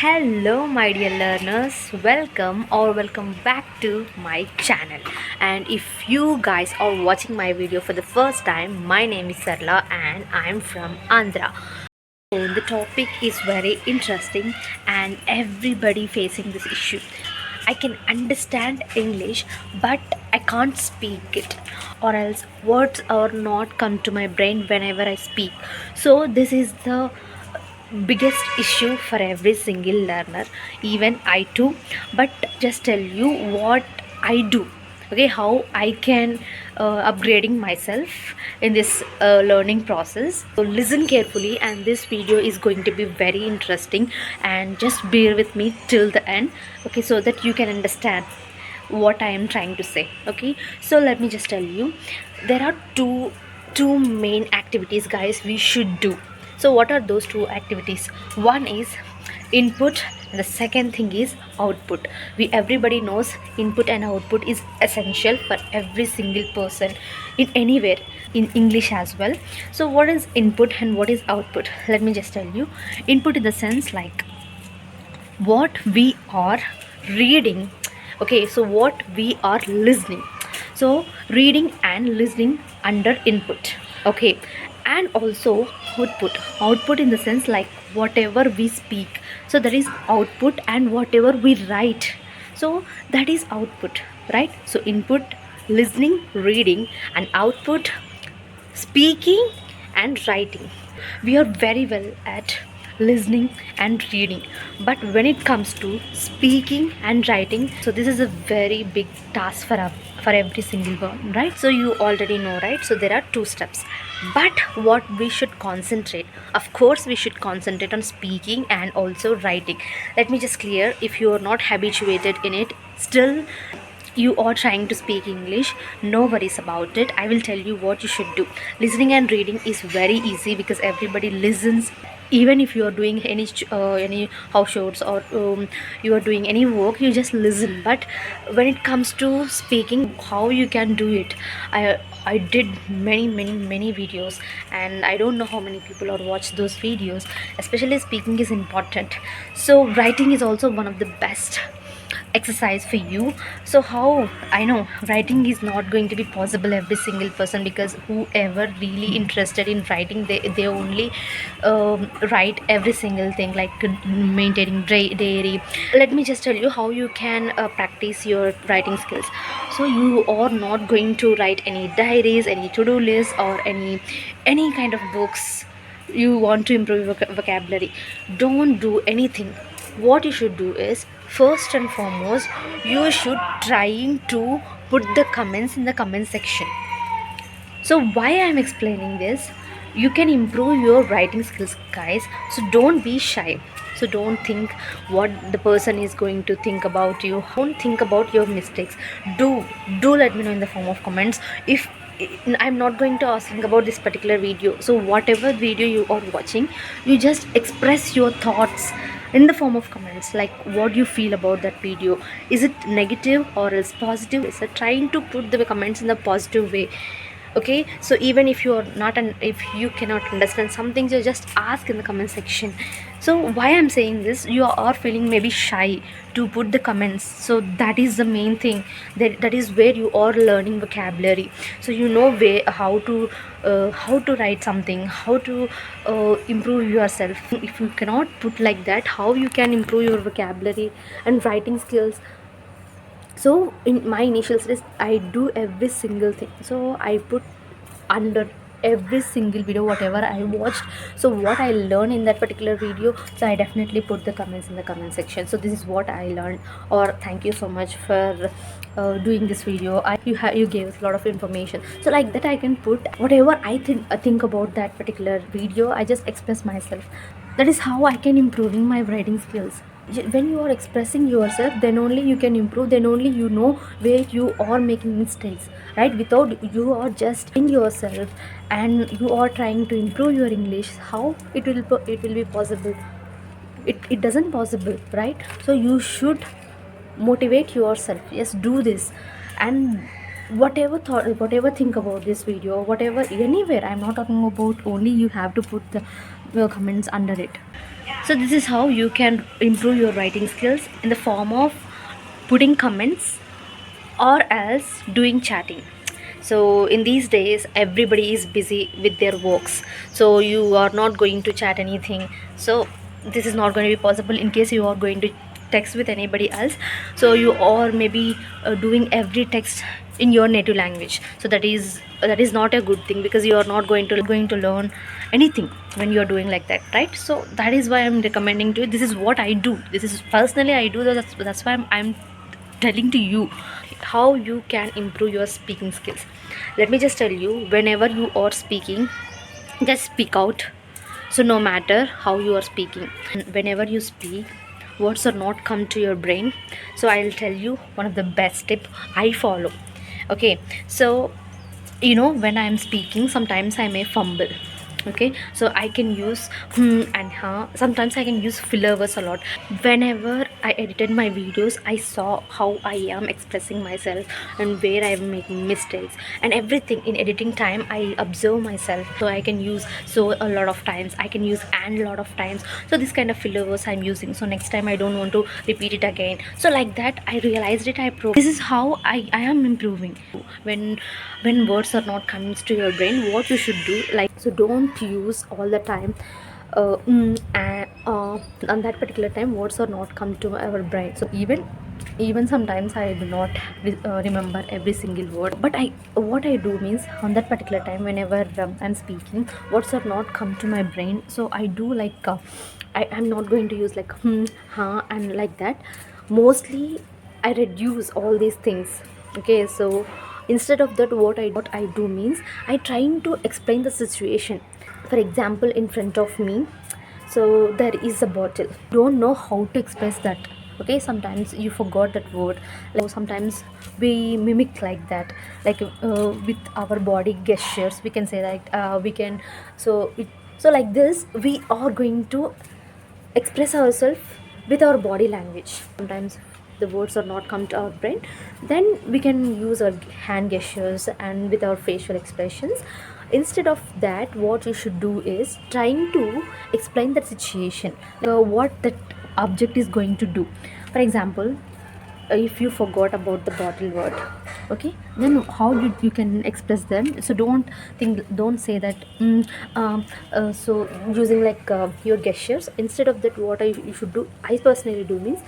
Hello, my dear learners. Welcome back to my channel. And if you guys are watching my video for the first time, my name is Sarala and I'm from Andhra. So the topic is very interesting and everybody facing this issue. I can understand English, but I can't speak it, or else words are not come to my brain whenever I speak. So this is the biggest issue for every single learner, even I too. But just tell you what I do, okay, how I can upgrading myself in this learning process. So listen carefully, and this video is going to be very interesting, and just bear with me till the end, okay, so that you can understand what I am trying to say. Okay, so let me just tell you, there are two main activities, guys, we should do. So what are those two activities? One is input and the second thing is output. We everybody knows input and output is essential for every single person in anywhere, in English as well. So what is input and what is output? Let me just tell you. Input in the sense like what we are reading, okay, so what we are listening. So reading and listening under input, okay. And also output in the sense like whatever we speak, so that is output, and whatever we write, so that is output, right? So input, listening, reading, and output, speaking and writing. We are very well at listening and reading, but when it comes to speaking and writing, so this is a very big task for every single one, right? So you already know, right? So there are two steps, but what we should concentrate, of course we should concentrate on speaking and also writing. Let me just clear, if you are not habituated in it, still you are trying to speak English, no worries about it. I will tell you what you should do. Listening and reading is very easy because everybody listens. Even if you are doing any house chores, or you are doing any work, you just listen. But when it comes to speaking, how you can do it, I did many videos, and I don't know how many people are watch those videos. Especially speaking is important, so writing is also one of the best exercise for you. So how I know writing is not going to be possible every single person, because whoever really interested in writing, they only write every single thing, like maintaining diary. Let me just tell you how you can practice your writing skills. So you are not going to write any diaries, any to-do lists, or any kind of books. You want to improve your vocabulary, don't do anything. What you should do is, first and foremost, you should trying to put the comments in the comment section. So why I'm explaining this, you can improve your writing skills, guys. So don't be shy. So don't think what the person is going to think about you. Don't think about your mistakes. Do let me know in the form of comments. If I'm not going to asking about this particular video, so whatever video you are watching, you just express your thoughts in the form of comments, like what you feel about that video. Is it negative or is positive? So trying to put the comments in the positive way, okay. So even if you are not, and if you cannot understand some things, you just ask in the comment section. So why I'm saying this, you are feeling maybe shy to put the comments, so that is the main thing, that is where you are learning vocabulary. So you know where how to write something, how to improve yourself. If you cannot put like that, how you can improve your vocabulary and writing skills? So in my initial stage, I do every single thing. So I put under every single video whatever I watched, so what I learned in that particular video, so I definitely put the comments in the comment section. So this is what I learned, or thank you so much for doing this video. You gave us a lot of information, so like that I can put whatever I think about that particular video. I just express myself. That is how I can improving my writing skills. When you are expressing yourself, then only you can improve, then only you know where you are making mistakes, right? Without you are just in yourself and you are trying to improve your English, how it will be possible? It doesn't possible, right? So you should motivate yourself. Yes, do this. And whatever thought, whatever think about this video, whatever, anywhere, I'm not talking about only you have to put the comments under it. So this is how you can improve your writing skills, in the form of putting comments or else doing chatting. So in these days everybody is busy with their works, so you are not going to chat anything. So this is not going to be possible in case you are going to text with anybody else. So you are maybe doing every text in your native language. So that is not a good thing, because you are not going to learn anything when you are doing like that, right? So that is why I'm recommending to you. This is what I do. This is personally I do. That's why I'm telling to you how you can improve your speaking skills. Let me just tell you, whenever you are speaking, just speak out. So no matter how you are speaking, whenever you speak, words are not come to your brain. So I'll tell you one of the best tip I follow. Okay, so when I'm speaking, sometimes I may fumble. Okay, so I can use and sometimes I can use filler words a lot. Whenever I edited my videos, I saw how I am expressing myself and where I'm making mistakes and everything. In editing time, I observe myself, so I can use so a lot of times, I can use and a lot of times. So this kind of filler words I'm using, so next time I don't want to repeat it again. So like that I realized it. This is how I am improving. When words are not coming to your brain, what you should do, like, so don't use all the time on that particular time words are not come to our brain. So even sometimes I do not remember every single word, but I what I do means, on that particular time whenever I'm speaking, words are not come to my brain. So I do like I'm not going to use like and like that. Mostly I reduce all these things. Okay, so instead of that, what I do means, I trying to explain the situation. For example, in front of me, so there is a bottle. Don't know how to express that. Okay, sometimes you forgot that word. Like, sometimes we mimic like that, like with our body gestures we can say that we can. So like this we are going to express ourselves with our body language. Sometimes the words are not come to our brain, then we can use our hand gestures and with our facial expressions. Instead of that, what you should do is trying to explain that situation, what that object is going to do. For example, if you forgot about the bottle word, okay, then how you can express them. So don't say that so using like your gestures. Instead of that, what you should do, I personally do means,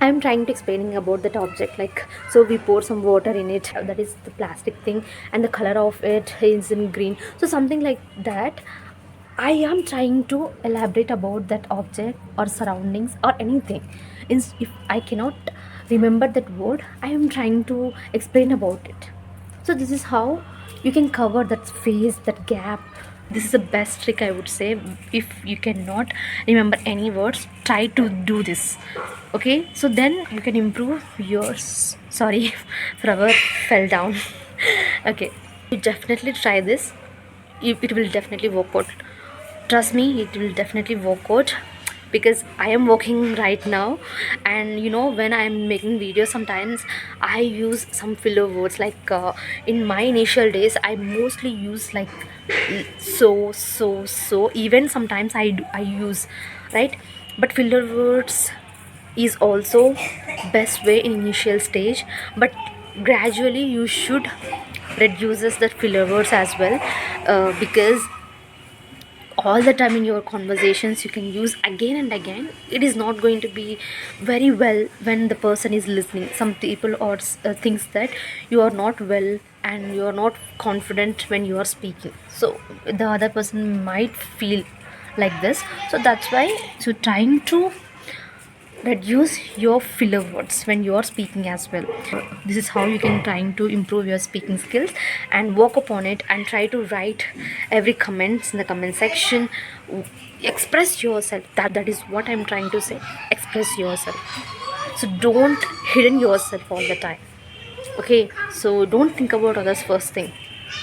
I'm trying to explaining about that object, like, so we pour some water in it, that is the plastic thing, and the color of it is in green. So something like that, I am trying to elaborate about that object or surroundings or anything. If I cannot remember that word, I am trying to explain about it. So this is how you can cover that space, that gap. This is the best trick, I would say. If you cannot remember any words, try to do this. Okay, so then you can improve yours. Sorry, flower fell down. Okay, you definitely try this. It will definitely work out. Trust me, it will definitely work out, because I am working right now. And when I am making videos, sometimes I use some filler words, like in my initial days I mostly use like so. Even sometimes I use, right? But filler words is also best way in initial stage, but gradually you should reduces that filler words as well, because all the time in your conversations you can use again and again. It is not going to be very well when the person is listening. Some people or thinks that you are not well and you are not confident when you are speaking, so the other person might feel like this. So that's why, so trying to reduce your filler words when you are speaking as well. This is how you can trying to improve your speaking skills, and work upon it, and try to write every comments in the comment section. Express yourself. That is what I'm trying to say. Express yourself. So don't hidden yourself all the time. Okay, so don't think about others first thing.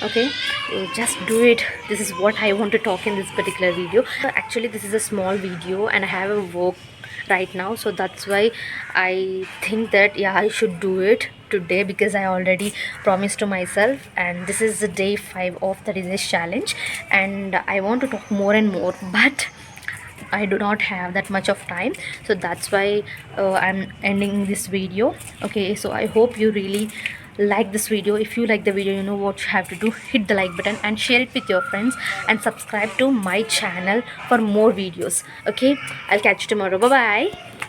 Okay, you just do it. This is what I want to talk in this particular video. Actually, this is a small video and I have a work right now, so that's why I think that yeah, I should do it today, because I already promised to myself, and this is the day 5 of the resist challenge, and I want to talk more and more, but I do not have that much of time, so that's why I'm ending this video. Okay, so I hope you really like this video. If you like the video, you know what you have to do: hit the like button and share it with your friends, and subscribe to my channel for more videos. Okay, I'll catch you tomorrow. Bye bye.